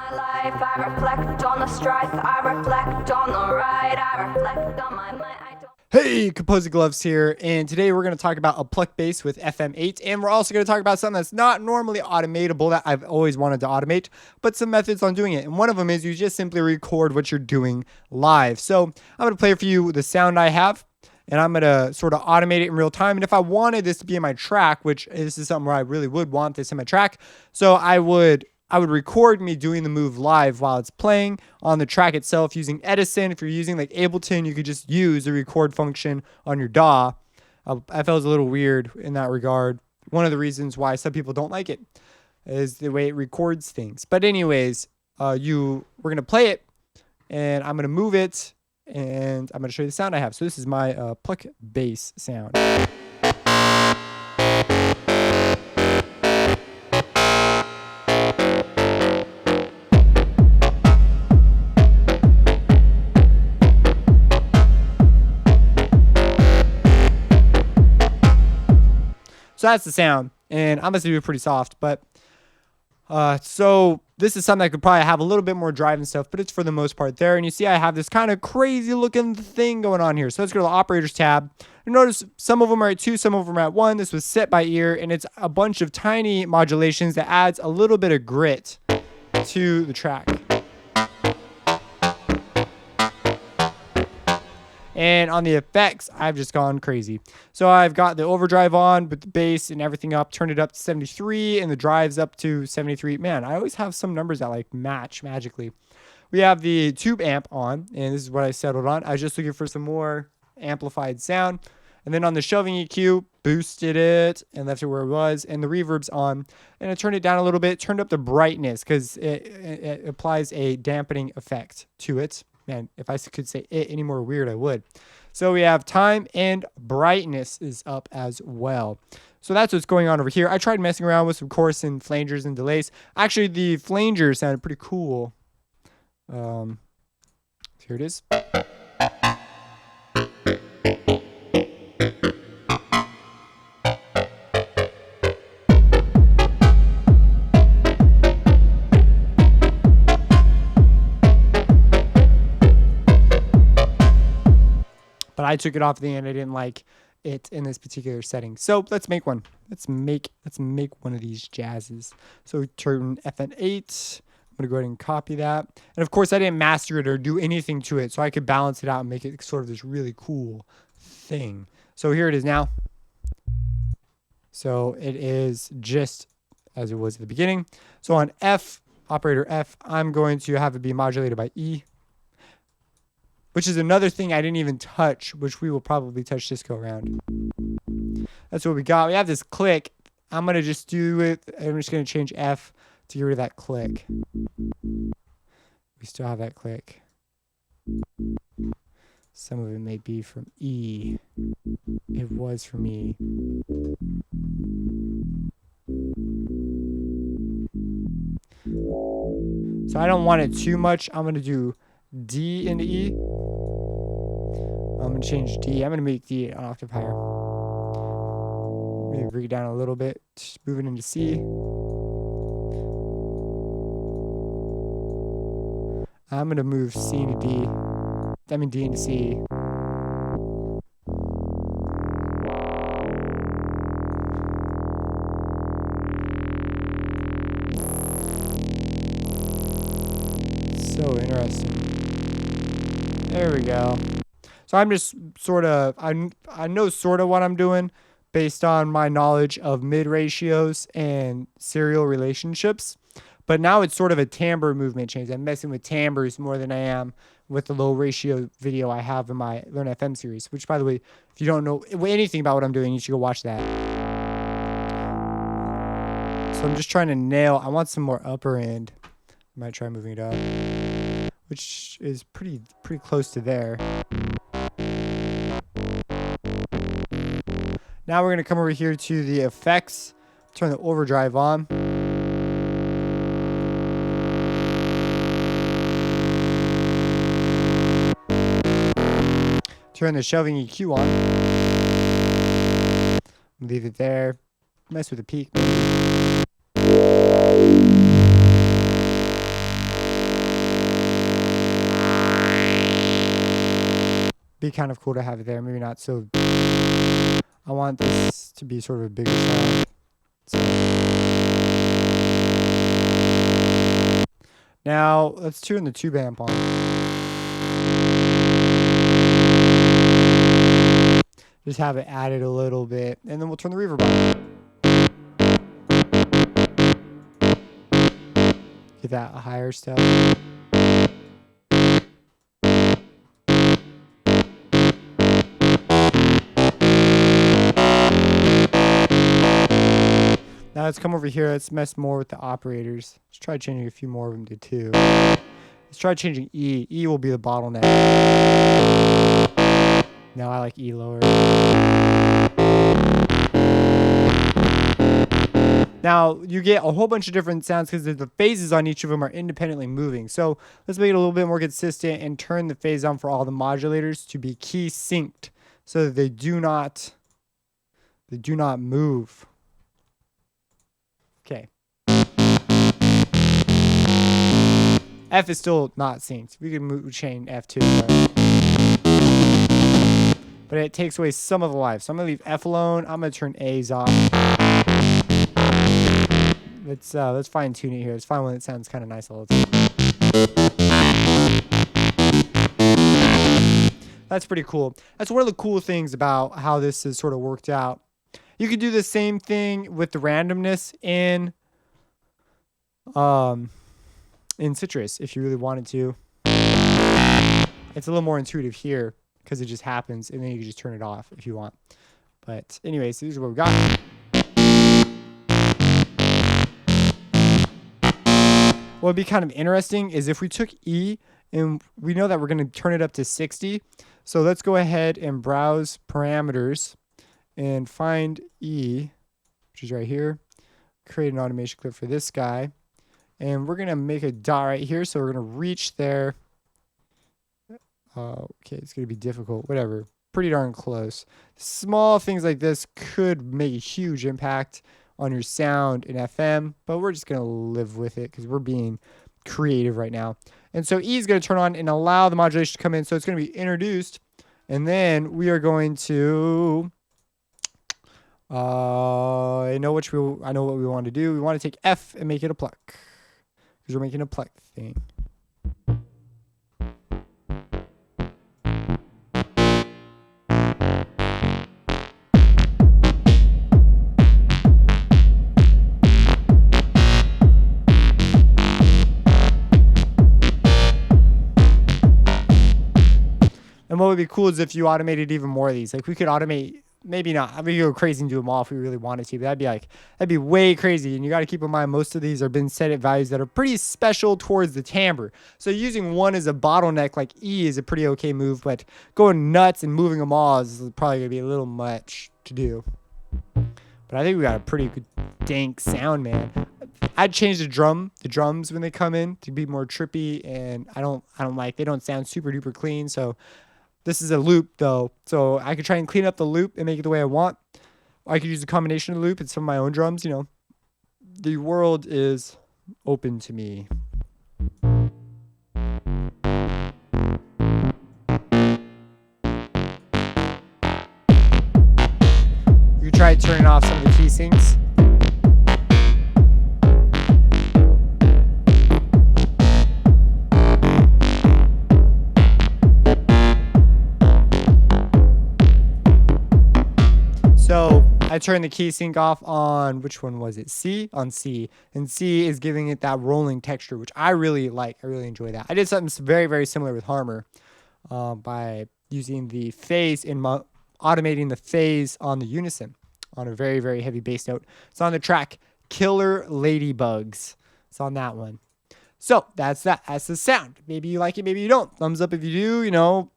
my life, I reflect on the strife, I reflect on the right, I reflect on my mind. Hey, Composing Gloves here, and today we're going to talk about a Pluck bass with FM8, and we're also going to talk about something that's not normally automatable that I've always wanted to automate, but some methods on doing it. And one of them is you just simply record what you're doing live. So I'm going to play for you the sound I have, and I'm going to sort of automate it in real time. And if I wanted this to be in my track, which this is something where I really would want this in my track, so I would record me doing the move live while it's playing on the track itself using Edison. If you're using like Ableton, you could just use the record function on your DAW. I felt it was a little weird in that regard. One of the reasons why some people don't like it is the way it records things. But anyways, we're going to play it, and I'm going to move it, and I'm going to show you the sound I have. So this is my Pluck bass sound. So that's the sound, and I'm going to do it pretty soft, but so this is something I could probably have a little bit more drive and stuff, but it's for the most part there. And you see I have this kind of crazy looking thing going on here. So let's go to the operators tab. You notice some of them are at 2, some of them are at 1. This was set by ear, and it's a bunch of tiny modulations that adds a little bit of grit to the track. And on the effects, I've just gone crazy. So I've got the overdrive on with the bass and everything up, turned it up to 73, and the drive's up to 73. Man, I always have some numbers that like match magically. We have the tube amp on, and this is what I settled on. I was just looking for some more amplified sound. And then on the shelving EQ, boosted it and left it where it was. And the reverb's on. And I turned it down a little bit, turned up the brightness because it applies a dampening effect to it. Man, if I could say it any more weird, I would. So we have time and brightness is up as well. So that's what's going on over here. I tried messing around with some chorus and flangers and delays. Actually, the flanger sounded pretty cool. Here it is. But I took it off at the end. I didn't like it in this particular setting. So let's make one. Let's make one of these jazzes. So turn FN8. I'm gonna go ahead and copy that. And of course I didn't master it or do anything to it, so I could balance it out and make it sort of this really cool thing. So here it is now. So it is just as it was at the beginning. So on F, operator F, I'm going to have it be modulated by E, which is another thing I didn't even touch, which we will probably touch this go around. That's what we got. We have this click. I'm going to just do it. I'm just going to change F to get rid of that click. We still have that click. Some of it may be from E. It was from E. So I don't want it too much. I'm going to do D into E. I'm going to change D. I'm going to make D an octave higher. Maybe bring it down a little bit. Just move it into C. I'm going to move C into D. I mean D into C. So interesting. There we go. So I'm just sort of, I know sort of what I'm doing based on my knowledge of mid ratios and serial relationships. But now it's sort of a timbre movement change. I'm messing with timbres more than I am with the low ratio video I have in my Learn FM series, which, by the way, if you don't know anything about what I'm doing, you should go watch that. So I'm just trying to nail, I want some more upper end. I might try moving it up, which is pretty close to there. Now we're going to come over here to the effects, turn the overdrive on. Turn the shelving EQ on. Leave it there. Mess with the peak maybe. Be kind of cool to have it there. Maybe not so. I want this to be sort of a bigger sound. So. Now let's turn the tube amp on. Just have it added a little bit, and then we'll turn the reverb on. Get that higher stuff. Now let's come over here. Let's mess more with the operators. Let's try changing a few more of them to 2. Let's try changing E. E will be the bottleneck. No, I like E lower. Now, you get a whole bunch of different sounds because the phases on each of them are independently moving. So let's make it a little bit more consistent and turn the phase on for all the modulators to be key synced so that they do not move. Okay. F is still not synced. We can chain F2. But it takes away some of the life. So I'm going to leave F alone. I'm going to turn A's off. Let's fine tune it here. Let's find one that sounds kind of nice all the time. That's pretty cool. That's one of the cool things about how this has sort of worked out. You could do the same thing with the randomness in Citrus if you really wanted to. It's a little more intuitive here because it just happens, and then you can just turn it off if you want. But anyways, this is what we got. What would be kind of interesting is if we took E, and we know that we're going to turn it up to 60. So let's go ahead and browse parameters and find E, which is right here. Create an automation clip for this guy. And we're going to make a dot right here. So we're going to reach there. Okay, it's going to be difficult. Whatever. Pretty darn close. Small things like this could make a huge impact on your sound in FM, but we're just going to live with it because we're being creative right now. And so E is going to turn on and allow the modulation to come in. So it's going to be introduced. And then we are going to... I know what we want to do. We want to take F and make it a pluck because we're making a pluck thing. And what would be cool is if you automated even more of these. Like we could automate. Maybe not. I mean, you go crazy and do them all if we really wanted to, but that'd be way crazy. And you got to keep in mind, most of these are been set at values that are pretty special towards the timbre. So using one as a bottleneck like E is a pretty okay move, but going nuts and moving them all is probably gonna be a little much to do. But I think we got a pretty good dank sound, man. I'd change the drums when they come in to be more trippy, and they don't sound super duper clean. So this is a loop though, so I could try and clean up the loop and make it the way I want. I could use a combination of the loop and some of my own drums, you know. The world is open to me. You could try turning off some of the key syncs. So I turned the key sync off on, which one was it? C? On C. And C is giving it that rolling texture, which I really like. I really enjoy that. I did something very, very similar with Harmer by using the phase in automating the phase on the unison on a very, very heavy bass note. It's on the track Killer Ladybugs. It's on that one. So that's that. That's the sound. Maybe you like it, maybe you don't. Thumbs up if you do. You know,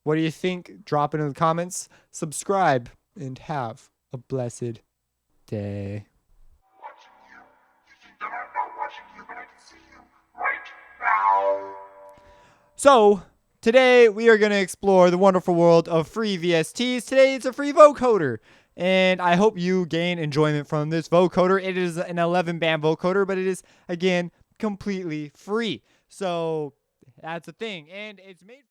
what do you think? Drop it in the comments. Subscribe. And have a blessed day. So, today we are going to explore the wonderful world of free VSTs. Today it's a free vocoder. And I hope you gain enjoyment from this vocoder. It is an 11-band vocoder, but it is, again, completely free. So, that's the thing. And it's made...